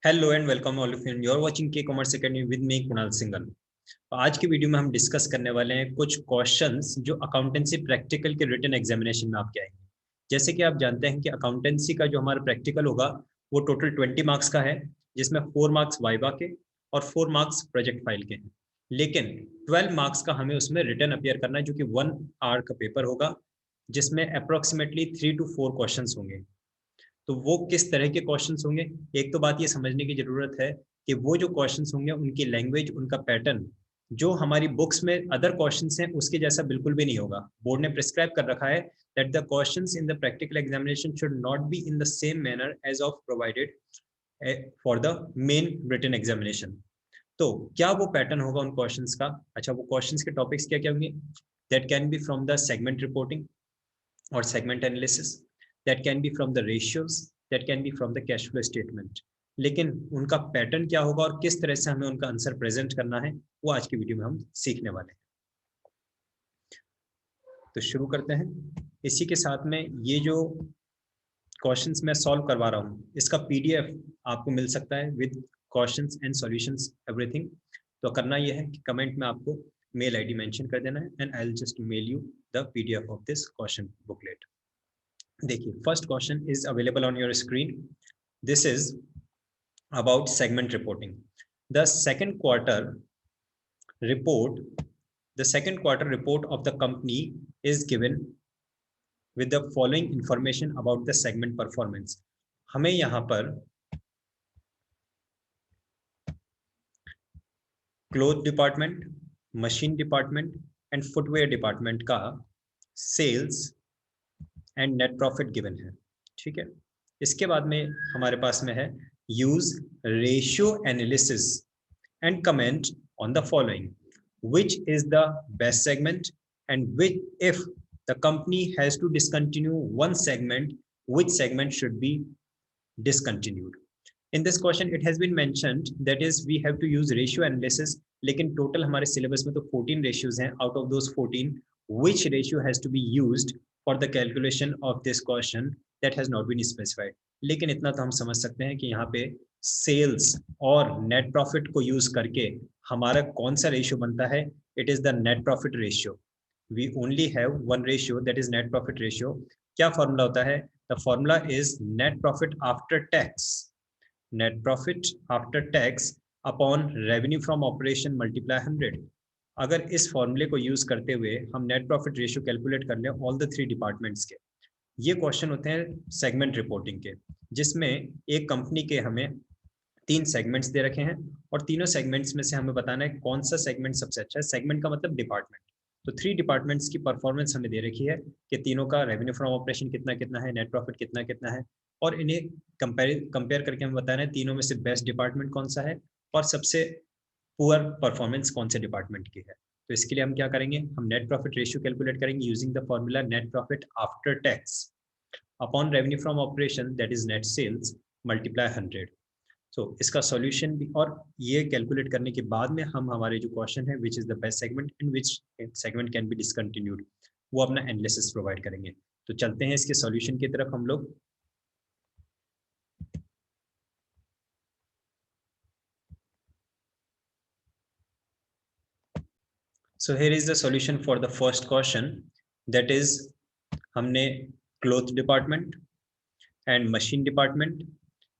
Hello and welcome all of you. You are watching K commerce academy with me Kunal Singhal. आज की video में हम discuss करने वाले हैं कुछ क्वेश्चंस जो अकाउंटेंसी प्रैक्टिकल के रिटन एग्जामिनेशन में आपके आएंगे। जैसे कि आप जानते हैं कि अकाउंटेंसी का जो हमारा प्रैक्टिकल होगा वो टोटल 20 मार्क्स का है, जिसमें 4 मार्क्स वाइवा के और 4 मार्क्स प्रोजेक्ट फाइल के हैं। लेकिन 12 मार्क्स का हमें उसमें रिटन अपीयर करना है, जो कि 1 आवर का पेपर होगा, जिसमें अप्रोक्सीमेटली 3 to 4 क्वेश्चंस होंगे। तो वो किस तरह के क्वेश्चंस होंगे, एक तो बात ये समझने की जरूरत है कि वो जो क्वेश्चंस होंगे उनकी लैंग्वेज, उनका पैटर्न जो हमारी बुक्स में अदर क्वेश्चंस हैं उसके जैसा बिल्कुल भी नहीं होगा। बोर्ड ने प्रिस्क्राइब कर रखा है that the questions in the practical examination should not be in the same manner as of provided for the main written examination. तो क्या वो पैटर्न होगा उन क्वेश्चंस का? अच्छा, वो क्वेश्चंस के टॉपिक्स क्या क्या होंगे? That can be from the segment reporting or segment analysis, that can be from the ratios, that can be from the cash flow statement। लेकिन उनका पैटर्न क्या होगा और किस तरह से हमें उनका आंसर प्रेजेंट करना है वो आज की वीडियो में हम सीखने वाले हैं। तो शुरू करते हैं। इसी के साथ में ये जो क्वेश्चंस मैं सॉल्व करवा रहा हूँ इसका पीडीएफ आपको मिल सकता है with questions and solutions everything. तो करना यह है कि कमेंट में आपको मेल आईडी मेंशन कर देना है and I will just mail you the PDF of this question booklet. देखिए, first question is available on your screen. This is about segment reporting. The second quarter report the second quarter report of the company is given with the following information about the segment performance। हमें यहाँ पर cloth department, machine department and footwear department का sales and net profit given है। ठीक है, इसके बाद में हमारे पास में है use ratio analysis and comment on the following, which is the best segment and which, if the company has to discontinue one segment, which segment should be discontinued? In this question it has been mentioned that is we have to use ratio analysis, लेकिन total हमारे syllabus में तो 14 ratios हैं। Out of those 14 which ratio has to be used for the calculation of this question, that has not been specified। लेकिन इतना तो हम समझ सकते हैं कि यहाँ पे सेल्स और नेट प्रॉफिट को यूज करके हमारा कौन सा रेशियो बनता है? It is the net profit ratio. We only have one ratio, that is net profit ratio. क्या फॉर्मूला होता है? The formula is net profit after tax, net profit after tax upon revenue from operation multiply 100। अगर इस फॉर्मूले को use करते हुए हम नेट प्रॉफिट रेशियो कैलकुलेट कर लें ऑल द 3 डिपार्टमेंट्स के, ये क्वेश्चन होते हैं सेगमेंट रिपोर्टिंग के, जिसमें एक कंपनी के हमें 3 सेगमेंट्स दे रखे हैं और तीनों सेगमेंट्स में से हमें बताना है कौन सा सेगमेंट सबसे अच्छा है। सेगमेंट का मतलब डिपार्टमेंट। तो 3 डिपार्टमेंट्स की परफॉर्मेंस हमें दे रखी है कि तीनों का रेवेन्यू फ्रॉम ऑपरेशन कितना कितना है, नेट प्रॉफिट कितना कितना है, और इन्हें कंपेयर करके हमें बताना है तीनों में से बेस्ट डिपार्टमेंट कौन सा है और सबसे पुअर परफॉर्मेंस कौन से डिपार्टमेंट की है। तो इसके लिए हम क्या करेंगे? हम नेट प्रॉफिट रेशियो कैलकुलेट करेंगे using the formula net profit after tax upon revenue from operation, that is net sales, multiply 100। तो इसका सॉल्यूशन भी, और ये कैलकुलेट करने के बाद में हम हमारे जो क्वेश्चन है विच is the best segment and which segment can be discontinued, वो अपना एनालिसिस प्रोवाइड करेंगे। तो चलते हैं इसके सॉल्यूशन की तरफ हम लोग। So here is the solution for the first question, that is हमने cloth department and machine department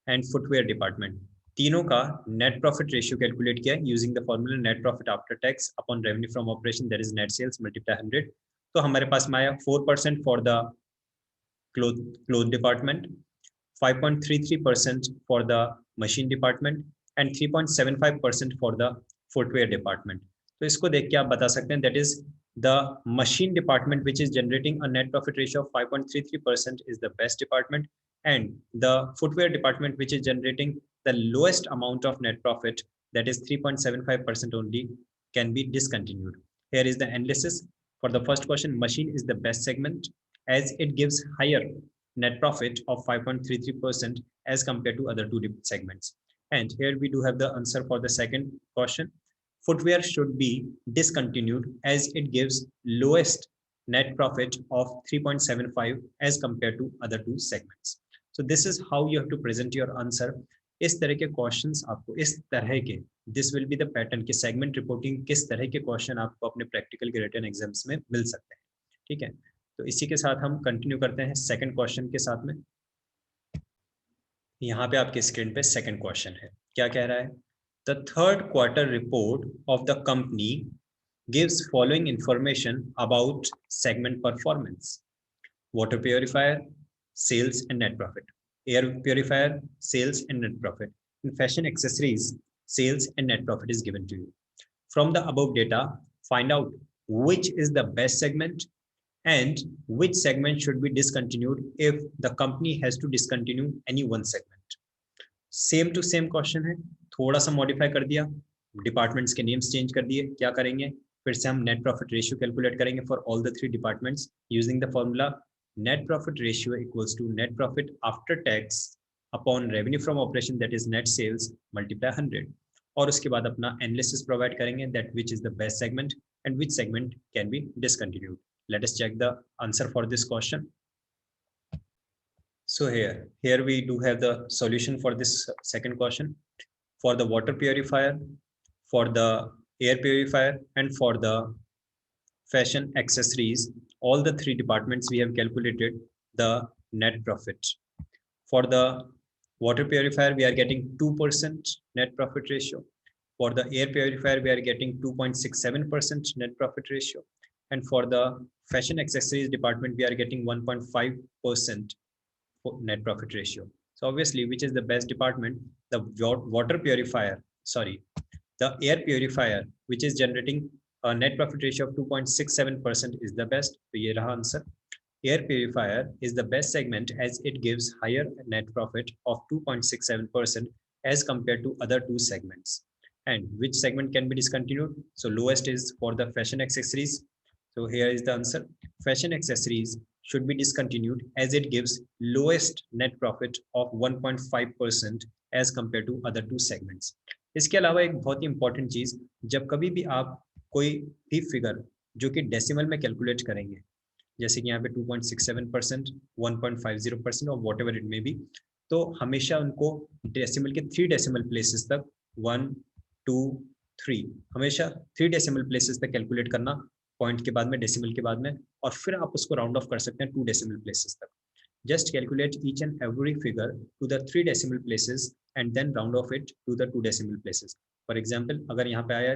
and footwear department तीनों का नेट प्रॉफिट रेशियो कैलकुलेट किया using the formula net profit after tax upon revenue from operation, that is net sales multiply 100। तो हमारे पास में आया 4% for the cloth department, 5.33% for the machine department and 3.75% for the footwear department। तो इसको देख के आप बता सकते हैं that is the machine department which is generating a net profit ratio of 5.33% is the best department, and the footwear department which is generating the lowest amount of net profit, that is 3.75% only, can be discontinued। Here is the analysis for the first question. Machine is the best segment as it gives higher net profit of 5.33% as compared to other 2 segments। And here we do have the answer for the second question. Footwear should be discontinued as it gives lowest net profit of 3.75 as compared to other 2 segments। So this is how you have to present your answer इस तरह के questions आपको इस तरह के, this will be the pattern कि segment reporting किस तरह के क्वेश्चन आपको अपने प्रैक्टिकल के रिटन एग्जाम्स में मिल सकते हैं। ठीक है, तो इसी के साथ हम कंटिन्यू करते हैं सेकंड क्वेश्चन के साथ में। यहाँ पे आपके स्क्रीन पे सेकंड क्वेश्चन है, क्या कह रहा है? The third quarter report of the company gives following information about segment performance: water purifier sales and net profit, air purifier sales and net profit, and fashion accessories sales and net profit is given to you. From the above data, find out which is the best segment and which segment should be discontinued if the company has to discontinue any one segment. Same to same question है, थोड़ा सा modify कर दिया, departments के names change कर दिए। क्या करेंगे, फिर से हम नेट प्रॉफिट रेशियो कैलकुलेट करेंगे for all the 3 departments using the formula net profit ratio equals to net profit after tax upon revenue from operation that is net sales multiply 100, और उसके बाद अपना एनालिसिस प्रोवाइड करेंगे that which is the best segment and which segment can be discontinued. Let us check the answer for this question. So here we do have the solution for this second question. For the water purifier, for the air purifier, and for the fashion accessories, all the 3 departments we have calculated the net profit. For the water purifier, we are getting 2% net profit ratio. For the air purifier, we are getting 2.67% net profit ratio. And for the fashion accessories department, we are getting 1.5% net profit ratio. So obviously, which is the best department? The water purifier, sorry, the air purifier, which is generating a net profit ratio of 2.67% is the best. So ये रहा answer. Air purifier is the best segment as it gives higher net profit of 2.67% as compared to other 2 segments. And which segment can be discontinued? So lowest is for the fashion accessories. So here is the answer. Fashion accessories should be discontinued as it gives lowest net profit of 1.5% as compared to other 2 segments. इसके अलावा एक बहुत ही important चीज, जब कभी भी आप कोई भी फिगर जो कि डेसिमल में कैलकुलेट करेंगे, जैसे कि यहाँ पे 2.67%, 1.50% और वॉट एवर इट में भी, तो हमेशा उनको डेसिमल के 3 डेसिमल प्लेसेस तक 1, 2, 3 हमेशा 3 डेसिमल प्लेसेस तक कैलकुलेट करना, पॉइंट के बाद में, डेसिमल के बाद में, और फिर आप उसको राउंड ऑफ कर सकते हैं 2 डेसिमल प्लेसेस तक. Just calculate each and every figure to the 3 decimal places and then round off it to the 2 decimal places. For example, अगर यहाँ पे आया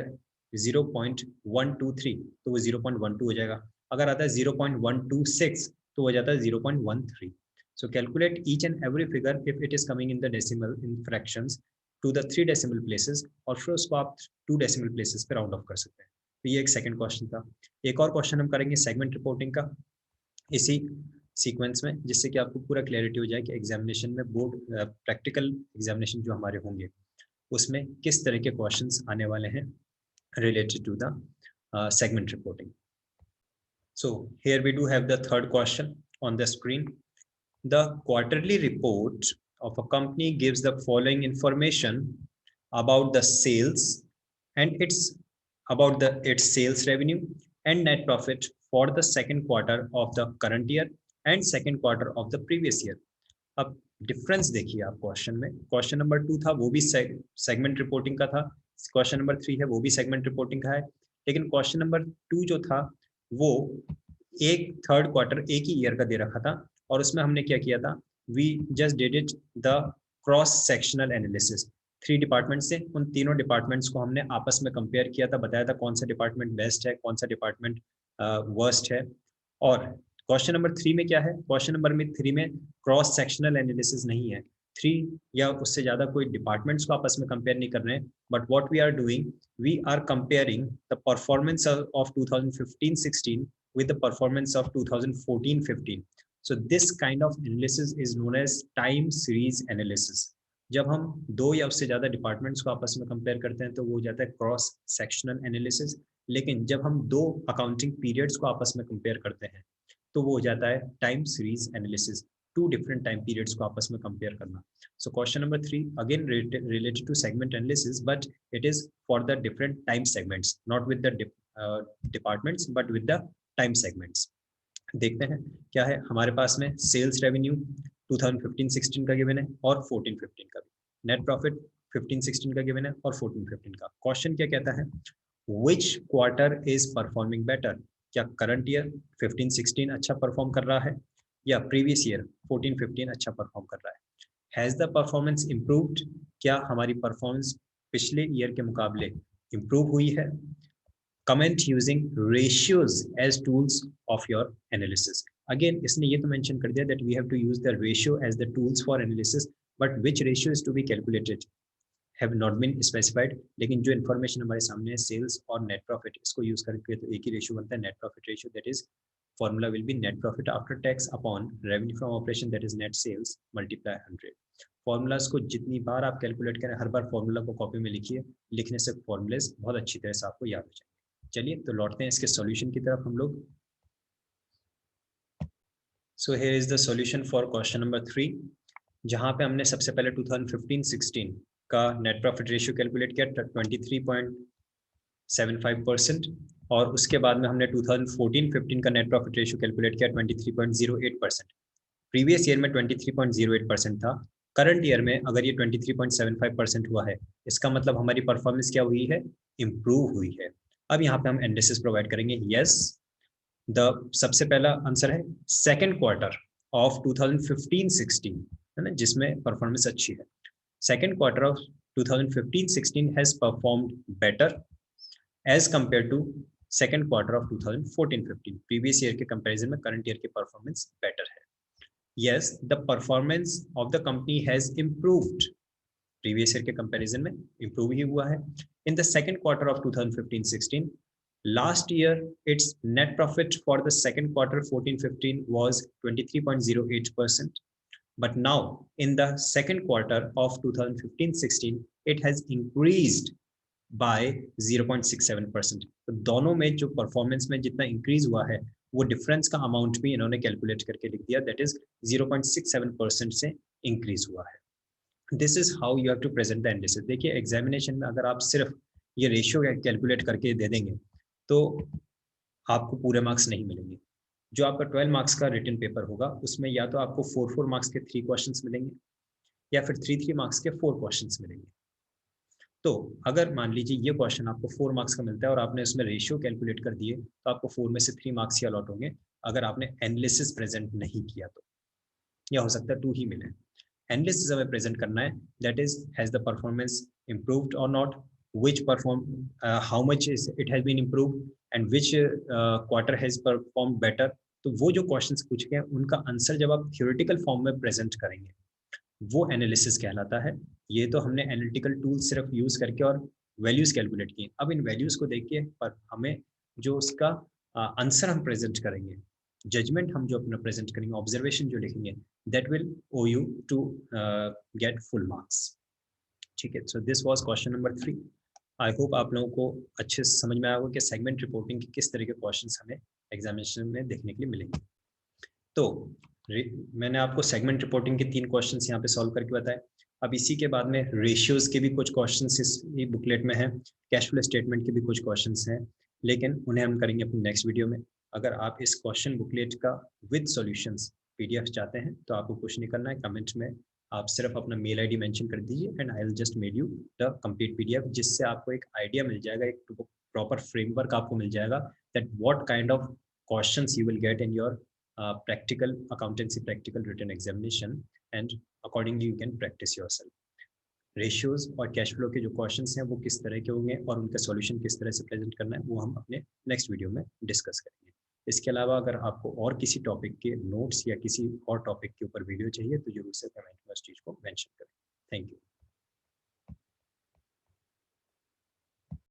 0.123 तो वो 0.12 हो जाएगा. अगर आता है 0.126 तो हो जाता है 0.13. So calculate each and every figure if it is coming in the decimal in fractions to the 3 decimal places, और फिर उसको आप 2 decimal places पे राउंड ऑफ कर सकते हैं. तो ये एक सेकंड क्वेश्चन था. एक और क्वेश्चन हम करेंगे सेगमेंट रिपोर्टिंग का इसी सीक्वेंस में, जिससे कि आपको पूरा क्लैरिटी हो जाए कि एग्जामिनेशन में, बोर्ड प्रैक्टिकल एग्जामिनेशन जो हमारे होंगे उसमें किस तरह के क्वेश्चंस आने वाले हैं related to the segment reporting. So here we do have the third question on the screen. The quarterly report of a company gives the following information about the sales and its sales revenue and net profit for the second quarter of the current year and second quarter of the previous year. अब difference देखिए आप question में. Question number 2 था वो भी segment reporting का था, question number 3 है वो भी सेगमेंट रिपोर्टिंग का है, लेकिन क्वेश्चन नंबर 2 जो था वो एक थर्ड क्वार्टर एक ही ईयर का दे रखा था, और उसमें हमने क्या किया था, we just did it the cross sectional analysis. 3 department से उन तीनों डिपार्टमेंट्स को हमने आपस में कंपेयर किया था, बताया था कौन सा डिपार्टमेंट बेस्ट है, कौन सा डिपार्टमेंट वर्स्ट है. और क्वेश्चन नंबर 3 में क्या है, क्वेश्चन नंबर 3 में क्रॉस सेक्शनल एनालिसिस नहीं है, 3 या उससे ज्यादा कोई डिपार्टमेंट्स को आपस में कंपेयर नहीं कर रहे हैं, but what we are doing, we are comparing the performance of 2015-16 with the performance of 2014-15. So this kind of analysis is known as time series analysis. जब हम 2 या उससे ज्यादा डिपार्टमेंट्स को आपस में कंपेयर करते हैं तो वो हो जाता है क्रॉस सेक्शनल एनालिसिस, लेकिन जब हम 2 अकाउंटिंग पीरियड्स को आपस में कंपेयर करते हैं तो वो हो जाता है time series analysis, 2 different time periods को आपस में कंपेयर करना. So question number 3 again related to segment analysis, but it is for the different time segments, not with the departments but with the time segments. देखते हैं क्या है हमारे पास में. सेल्स रेवेन्यू 2015-16 का गिवन है और 14-15 का भी. नेट प्रॉफिट 15-16 का गिवन है और 14-15 का। क्वेश्चन क्या कहता है, विच क्वार्टर इज परफॉर्मिंग बेटर, क्या करंट ईयर 15-16 अच्छा परफॉर्म कर रहा है या प्रीवियस ईयर 14-15 अच्छा परफॉर्म कर रहा है। हैज़ द परफॉर्मेंस इम्प्रूव्ड, क्या हमारी परफॉर्मेंस पिछले ईयर के मुकाबले इम्प्रूव हुई है। Comment using ratios as tools of your analysis. Again इसने ये तो मेंशन कर दिया that we have to use the ratio as the tools for analysis, but which ratio is to be calculated have not been specified. लेकिन जो information हमारे सामने है सेल्स और नेट प्रॉफिट, इसको यूज करके तो एक ही रेशियो बनता है, net profit ratio, that is formula will be net profit after tax upon revenue from operation, that is net sales multiply 100। Formulas को जितनी बार आप कैलकुलेट करें, हर बार फॉर्मूला को कॉपी में लिखिए, लिखने से फॉर्मूलेज बहुत अच्छी तरह से आपको याद हो जाएंगे। चलिए तो लौटते हैं इसके सॉल्यूशन की तरफ हम लोग। So here is the solution for question number 3, जहां पे हमने सबसे पहले 2015-16 का नेट प्रॉफिट रेशियो कैलकुलेट किया 23.75%, और उसके बाद में हमने 2014-15 का नेट प्रॉफिट रेशियो कैलकुलेट किया 23.08%। प्रीवियस ईयर में 23.08% था, करंट ईयर में अगर ये 23.75% हुआ है, इसका मतलब हमारी परफॉर्मेंस क्या हुई है, इम्प्रूव हुई है। अब यहाँ पे हम एनालिसिस प्रोवाइड करेंगे। यस, द सबसे पहला आंसर है सेकेंड क्वार्टर ऑफ 2015-16, है ना, जिसमें परफॉर्मेंस अच्छी है। Second quarter of 2015-16 has performed better as compare to second quarter of 2014-15। Previous year के कंपैरिजन में करंट ईयर की परफॉर्मेंस बेटर है। Yes, the performance of the company has improved. Previous year के comparison में improve ही हुआ है। In the second quarter of 2015-16, last year its net profit for the second quarter 14-15 was 23.08%. But now in the second quarter of 2015-16, it has increased by 0.67%। तो दोनों में जो performance में जितना इंक्रीज हुआ है, वो डिफरेंस का अमाउंट भी इन्होंने कैलकुलेट करके लिख दिया, दैट इज 0.67% से इंक्रीज हुआ है। This is how you have to present the analysis. देखिए एग्जामिनेशन में अगर आप सिर्फ ये रेशियो कैलकुलेट करके दे देंगे तो आपको पूरे मार्क्स नहीं मिलेंगे। जो आपका 12 मार्क्स का रिटन पेपर होगा, उसमें या तो आपको 4 मार्क्स के 3 क्वेश्चंस मिलेंगे या फिर 3 मार्क्स के 4 क्वेश्चंस मिलेंगे। तो अगर मान लीजिए ये क्वेश्चन आपको 4 मार्क्स का मिलता है और आपने उसमें रेशियो कैलकुलेट कर दिए, तो आपको 4 में से 3 मार्क्स ही अलॉट होंगे। अगर आपने एनालिसिस प्रेजेंट नहीं किया तो, या हो सकता है 2 ही मिले। एनालिसिस हमें प्रेजेंट करना है, that is has the performance improved और not, which perform how much is it has been improved and which quarter has performed better। तो वो जो क्वेश्चंस पूछे गए उनका आंसर जब आप थ्योरेटिकल फॉर्म में प्रेजेंट करेंगे, वो एनालिसिस कहलाता है। ये तो हमने एनालिटिकल टूल सिर्फ यूज करके और वैल्यूज कैलकुलेट किए। अब इन वैल्यूज को देखिए, पर हमें जो उसका आंसर हम प्रेजेंट करेंगे, जजमेंट हम जो अपना प्रेजेंट करेंगे, ऑब्जर्वेशन जो लिखेंगे, that will owe you to get full marks. ठीक है, so this was question number 3। I hope आप लोगों को अच्छे से समझ में आया होगा कि सेगमेंट रिपोर्टिंग के किस तरह के क्वेश्चंस हमें एग्जामिनेशन में देखने के लिए मिलेंगे। तो मैंने आपको सेगमेंट रिपोर्टिंग के 3 क्वेश्चंस यहाँ पे सॉल्व करके बताए। अब इसी के बाद में रेशियोज के भी कुछ क्वेश्चंस इस बुकलेट में हैं, कैश फ्लो स्टेटमेंट के भी कुछ क्वेश्चंस हैं, लेकिन उन्हें हम करेंगे अपनी नेक्स्ट वीडियो में। अगर आप इस क्वेश्चन बुकलेट का विद सॉल्यूशंस पीडीएफ चाहते हैं तो आपको कुछ नहीं करना है, कमेंट में आप सिर्फ अपना मेल आईडी मेंशन कर दीजिए and I will just mail you the complete PDF, जिससे आपको एक आइडिया मिल जाएगा, एक प्रॉपर फ्रेमवर्क आपको मिल जाएगा that what kind of questions you will get in your practical accountancy practical written examination, and accordingly you can practice yourself। Ratios और cash flow के जो क्वेश्चंस हैं वो किस तरह के होंगे और उनका सॉल्यूशन किस तरह से प्रेजेंट करना है, वो हम अपने नेक्स्ट वीडियो में डिस्कस करेंगे। इसके अलावा अगर आपको और किसी टॉपिक के नोट्स या किसी और टॉपिक के ऊपर वीडियो चाहिए तो जरूर से कमेंट में उस चीज़ को मेंशन